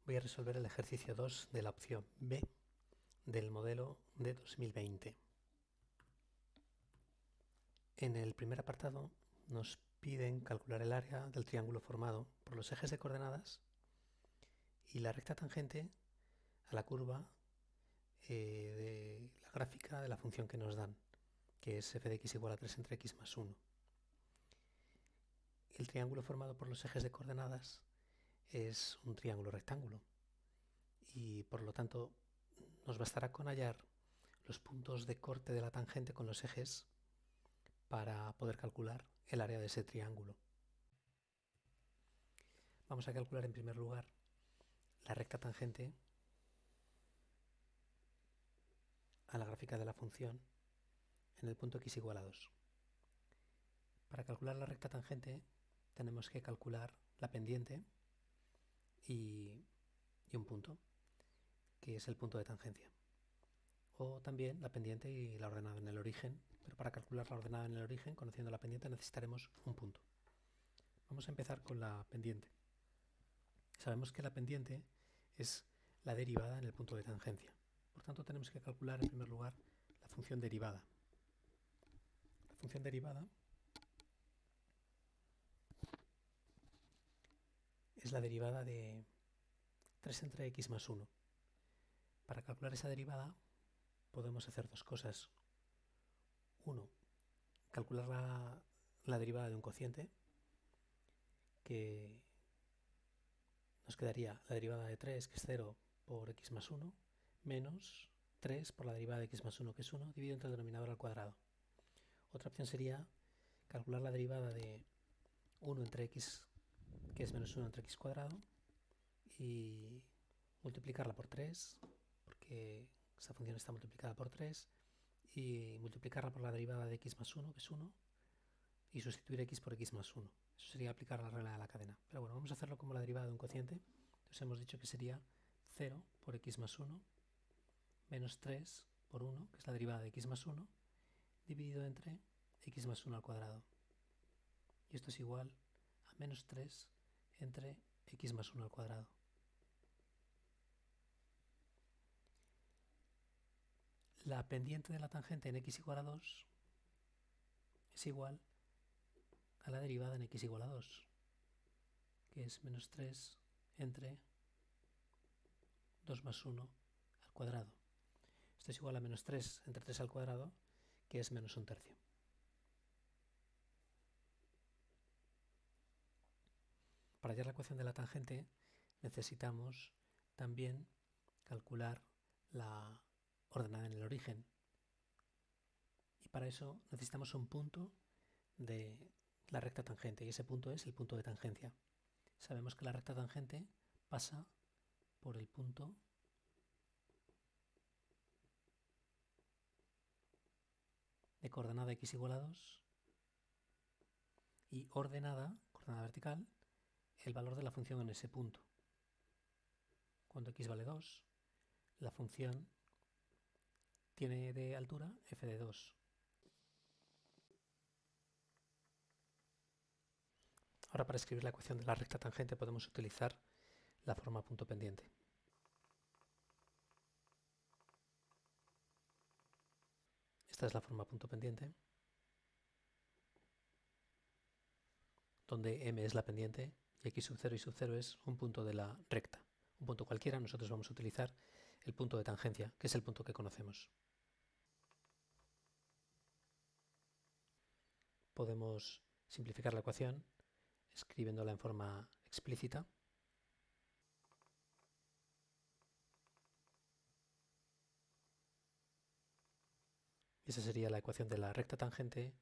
Voy a resolver el ejercicio 2 de la opción B del modelo de 2020. En el primer apartado nos piden calcular el área del triángulo formado por los ejes de coordenadas y la recta tangente a la curva de la gráfica de la función que nos dan, que es f de x igual a 3 entre x más 1. El triángulo formado por los ejes de coordenadas es un triángulo rectángulo y por lo tanto nos bastará con hallar los puntos de corte de la tangente con los ejes para poder calcular el área de ese triángulo. Vamos a calcular en primer lugar la recta tangente a la gráfica de la función en el punto x igual a 2. Para calcular la recta tangente tenemos que calcular la pendiente y un punto, que es el punto de tangencia. O también la pendiente y la ordenada en el origen, pero para calcular la ordenada en el origen, conociendo la pendiente, necesitaremos un punto. Vamos a empezar con la pendiente. Sabemos que la pendiente es la derivada en el punto de tangencia. Por tanto, tenemos que calcular en primer lugar la función derivada. La función derivada es la derivada de 3 entre x más 1. Para calcular esa derivada podemos hacer dos cosas. Uno, calcular la derivada de un cociente, que nos quedaría la derivada de 3, que es 0, por x más 1, menos 3 por la derivada de x más 1, que es 1, dividido entre el denominador al cuadrado. Otra opción sería calcular la derivada de 1 entre x, que es menos 1 entre x cuadrado, y multiplicarla por 3, porque esa función está multiplicada por 3, y multiplicarla por la derivada de x más 1, que es 1, y sustituir x por x más 1. Eso sería aplicar la regla de la cadena. Pero bueno, vamos a hacerlo como la derivada de un cociente. Entonces hemos dicho que sería 0 por x más 1 menos 3 por 1, que es la derivada de x más 1, dividido entre x más 1 al cuadrado. Y esto es igual a menos 3 entre x más 1 al cuadrado. La pendiente de la tangente en x igual a 2 es igual a la derivada en x igual a 2, que es menos 3 entre 2 más 1 al cuadrado. Esto es igual a menos 3 entre 3 al cuadrado, que es menos un tercio. Para hallar la ecuación de la tangente necesitamos también calcular la ordenada en el origen. Y para eso necesitamos un punto de la recta tangente, y ese punto es el punto de tangencia. Sabemos que la recta tangente pasa por el punto de coordenada x igual a 2 y coordenada vertical, el valor de la función en ese punto. Cuando x vale 2, la función tiene de altura f de 2. Ahora, para escribir la ecuación de la recta tangente podemos utilizar la forma punto pendiente. Esta es la forma punto pendiente, donde m es la pendiente y x sub 0 y sub 0 es un punto de la recta. Un punto cualquiera, nosotros vamos a utilizar el punto de tangencia, que es el punto que conocemos. Podemos simplificar la ecuación escribiéndola en forma explícita. Esa sería la ecuación de la recta tangente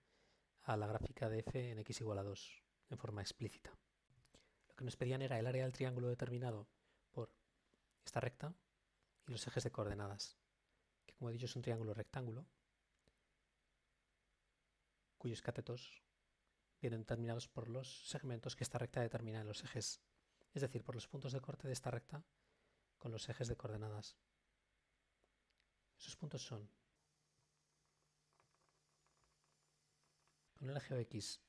a la gráfica de f en x igual a 2, en forma explícita. Lo que nos pedían era el área del triángulo determinado por esta recta y los ejes de coordenadas, que como he dicho es un triángulo rectángulo, cuyos catetos vienen determinados por los segmentos que esta recta determina en los ejes, es decir, por los puntos de corte de esta recta con los ejes de coordenadas. Esos puntos son: con el eje OX,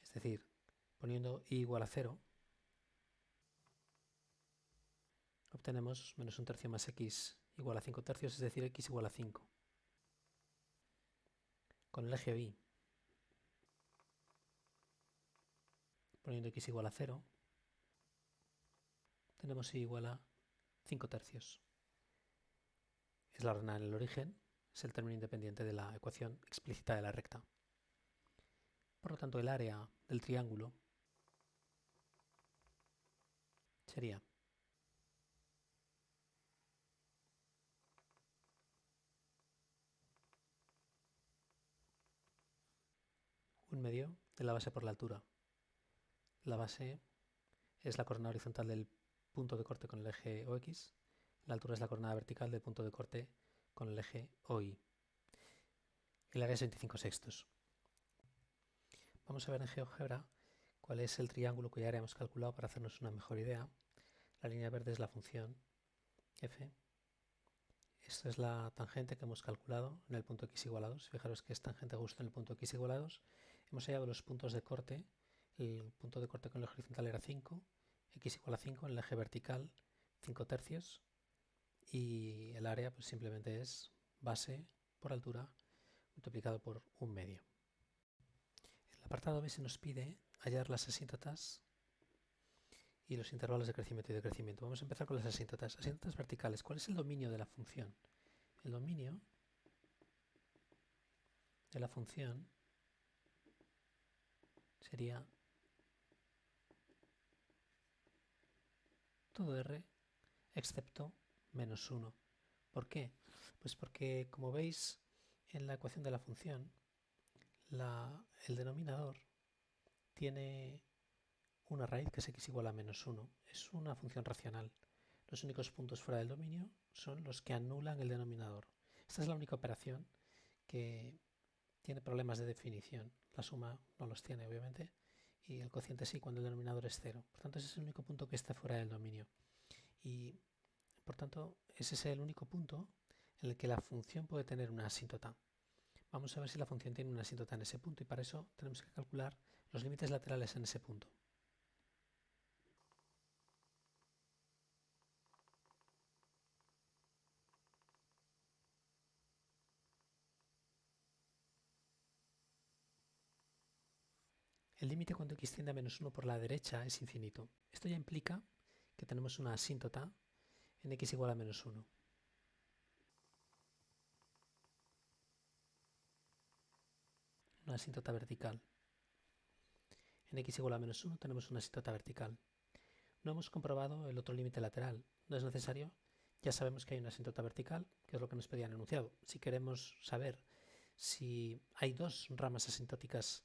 es decir, poniendo y igual a 0, obtenemos menos 1/3 más x igual a 5 tercios, es decir, x igual a 5. Con el eje y, poniendo x igual a 0, tenemos y igual a 5 tercios. Es la ordenada en el origen, es el término independiente de la ecuación explícita de la recta. Por lo tanto, el área del triángulo sería un medio de la base por la altura. La base es la coordenada horizontal del punto de corte con el eje OX. La altura es la coordenada vertical del punto de corte con el eje OY. El área es 25 sextos. Vamos a ver en GeoGebra cuál es el triángulo cuya área hemos calculado para hacernos una mejor idea. La línea verde es la función f. Esta es la tangente que hemos calculado en el punto x igual a 2. Fijaros que es tangente justo en el punto x igual a 2. Hemos hallado los puntos de corte. El punto de corte con el eje horizontal era 5, x igual a 5, en el eje vertical 5 tercios, y el área pues simplemente es base por altura multiplicado por un medio. En el apartado B se nos pide hallar las asíntotas y los intervalos de crecimiento y decrecimiento. Vamos a empezar con las asíntotas. Asíntotas verticales. ¿Cuál es el dominio de la función? El dominio de la función sería todo r excepto menos 1. ¿Por qué? Pues porque, como veis en la ecuación de la función, el denominador tiene una raíz que es x igual a menos 1. Es una función racional. Los únicos puntos fuera del dominio son los que anulan el denominador. Esta es la única operación que tiene problemas de definición. La suma no los tiene, obviamente, y el cociente sí cuando el denominador es 0. Por tanto, ese es el único punto que está fuera del dominio. Y, por tanto, ese es el único punto en el que la función puede tener una asíntota. Vamos a ver si la función tiene una asíntota en ese punto, y para eso tenemos que calcular los límites laterales en ese punto. El límite cuando x tiende a menos 1 por la derecha es infinito. Esto ya implica que tenemos una asíntota en x igual a menos 1. Una asíntota vertical. En x igual a menos 1 tenemos una asíntota vertical. No hemos comprobado el otro límite lateral. No es necesario. Ya sabemos que hay una asíntota vertical, que es lo que nos pedían enunciado. Si queremos saber si hay dos ramas asintóticas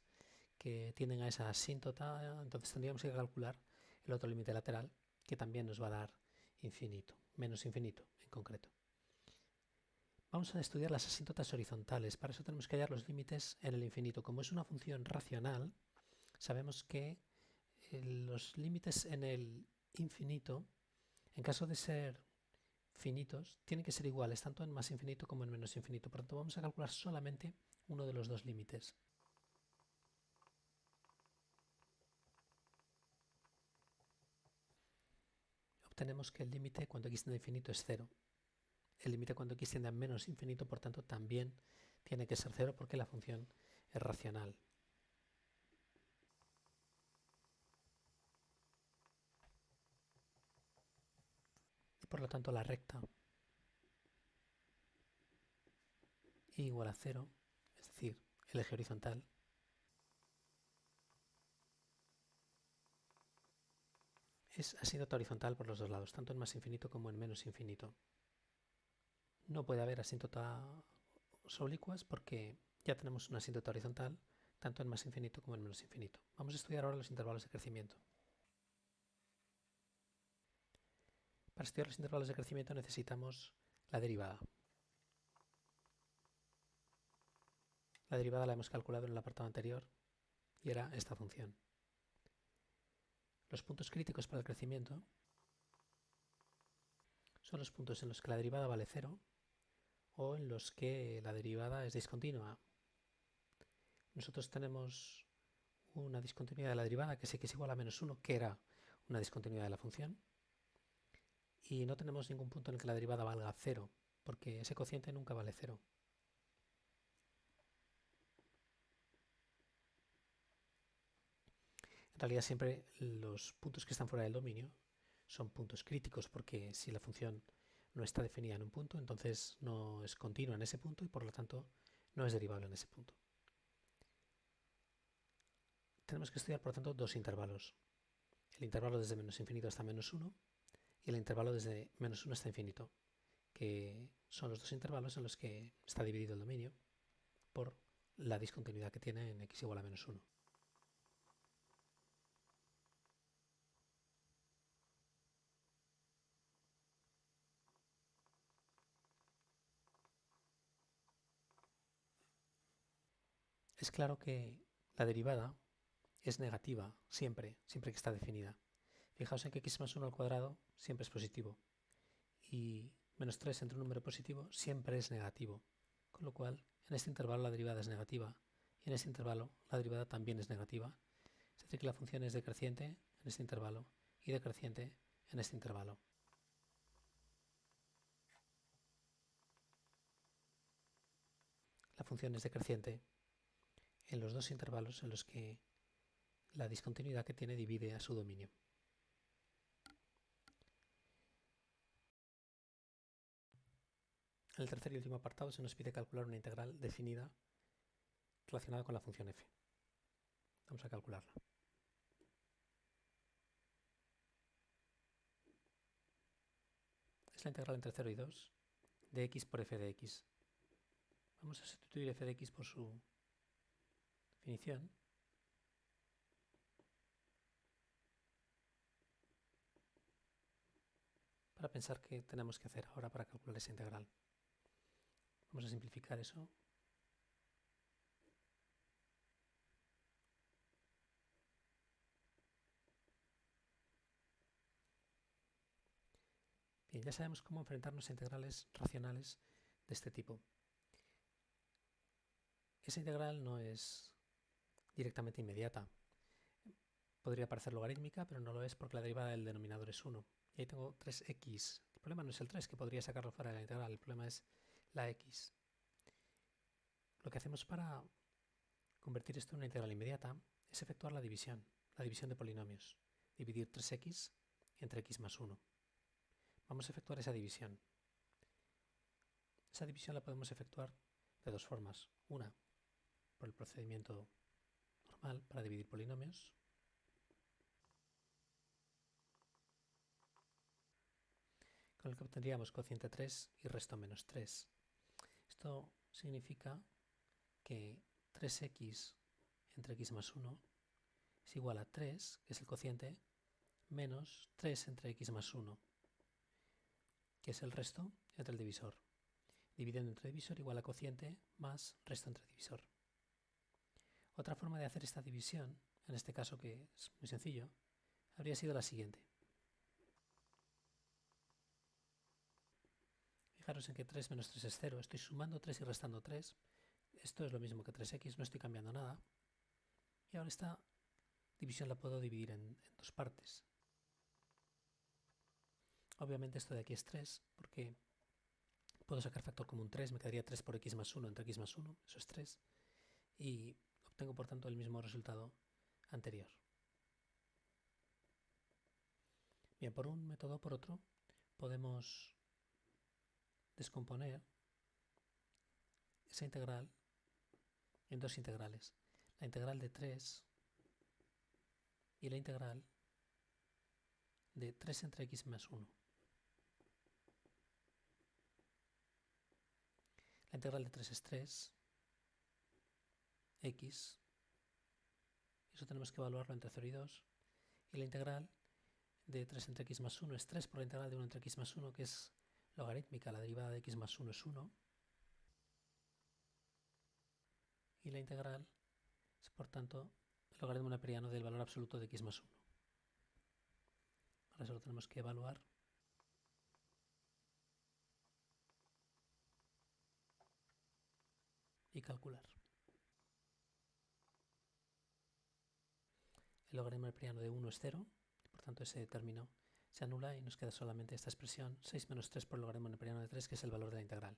que tienden a esa asíntota, entonces tendríamos que calcular el otro límite lateral, que también nos va a dar infinito, menos infinito en concreto. Vamos a estudiar las asíntotas horizontales. Para eso tenemos que hallar los límites en el infinito. Como es una función racional, sabemos que los límites en el infinito, en caso de ser finitos, tienen que ser iguales, tanto en más infinito como en menos infinito. Por lo tanto, vamos a calcular solamente uno de los dos límites. Obtenemos que el límite cuando x tiende a infinito es 0. El límite cuando x tiende a menos infinito, por tanto, también tiene que ser 0 porque la función es racional. Y por lo tanto, la recta y igual a 0, es decir, el eje horizontal, es asíntota horizontal por los dos lados, tanto en más infinito como en menos infinito. No puede haber asíntota oblicuas porque ya tenemos una asíntota horizontal, tanto en más infinito como en menos infinito. Vamos a estudiar ahora los intervalos de crecimiento. Para estudiar los intervalos de crecimiento necesitamos la derivada. La derivada la hemos calculado en el apartado anterior y era esta función. Los puntos críticos para el crecimiento son los puntos en los que la derivada vale 0 o en los que la derivada es discontinua. Nosotros tenemos una discontinuidad de la derivada que es x igual a menos 1, que era una discontinuidad de la función, Y no tenemos ningún punto en el que la derivada valga 0, porque ese cociente nunca vale 0. En realidad siempre los puntos que están fuera del dominio son puntos críticos, porque si la función no está definida en un punto, entonces no es continua en ese punto y por lo tanto no es derivable en ese punto. Tenemos que estudiar, por lo tanto, dos intervalos. El intervalo desde menos infinito hasta menos 1 y el intervalo desde menos 1 hasta infinito, que son los dos intervalos en los que está dividido el dominio por la discontinuidad que tiene en x igual a menos 1. Es claro que la derivada es negativa siempre que está definida. Fijaos en que x más 1 al cuadrado siempre es positivo y menos 3 entre un número positivo siempre es negativo, con lo cual en este intervalo la derivada es negativa y en este intervalo la derivada también es negativa. Es decir, que la función es decreciente en este intervalo y decreciente en este intervalo. La función es decreciente en los dos intervalos en los que la discontinuidad que tiene divide a su dominio. En el tercer y último apartado se nos pide calcular una integral definida relacionada con la función f. Vamos a calcularla. Es la integral entre 0 y 2 de x por f de x. Vamos a sustituir f de x por su definición. Para pensar qué tenemos que hacer ahora para calcular esa integral. Vamos a simplificar eso. Bien, ya sabemos cómo enfrentarnos a integrales racionales de este tipo. Esa integral no es directamente inmediata. Podría parecer logarítmica, pero no lo es porque la derivada del denominador es 1. Y ahí tengo 3x. El problema no es el 3, que podría sacarlo fuera de la integral, el problema es la x. Lo que hacemos para convertir esto en una integral inmediata es efectuar la división de polinomios. Dividir 3x entre x más 1. Vamos a efectuar esa división. Esa división la podemos efectuar de dos formas. Una, por el procedimiento normal para dividir polinomios. Con el que obtendríamos cociente 3 y resto menos 3. Esto significa que 3x entre x más 1 es igual a 3, que es el cociente, menos 3 entre x más 1, que es el resto entre el divisor. Dividiendo entre divisor igual a cociente más resto entre divisor. Otra forma de hacer esta división, en este caso que es muy sencillo, habría sido la siguiente. Fijaros en que 3 menos 3 es 0. Estoy sumando 3 y restando 3. Esto es lo mismo que 3x, no estoy cambiando nada. Y ahora esta división la puedo dividir en dos partes. Obviamente esto de aquí es 3, porque puedo sacar factor común 3, me quedaría 3 por x más 1 entre x más 1, eso es 3. Y obtengo por tanto el mismo resultado anterior. Bien, por un método o por otro podemos descomponer esa integral en dos integrales. La integral de 3 y la integral de 3 entre x más 1. La integral de 3 es 3, x, eso tenemos que evaluarlo entre 0 y 2, y la integral de 3 entre x más 1 es 3 por la integral de 1 entre x más 1, que es logarítmica, la derivada de x más 1 es 1, y la integral es por tanto el logaritmo neperiano del valor absoluto de x más 1. Ahora solo tenemos que evaluar y calcular. El logaritmo neperiano de 1 es 0, por tanto ese término se anula y nos queda solamente esta expresión 6 menos 3 por el logaritmo neperiano de 3, que es el valor de la integral.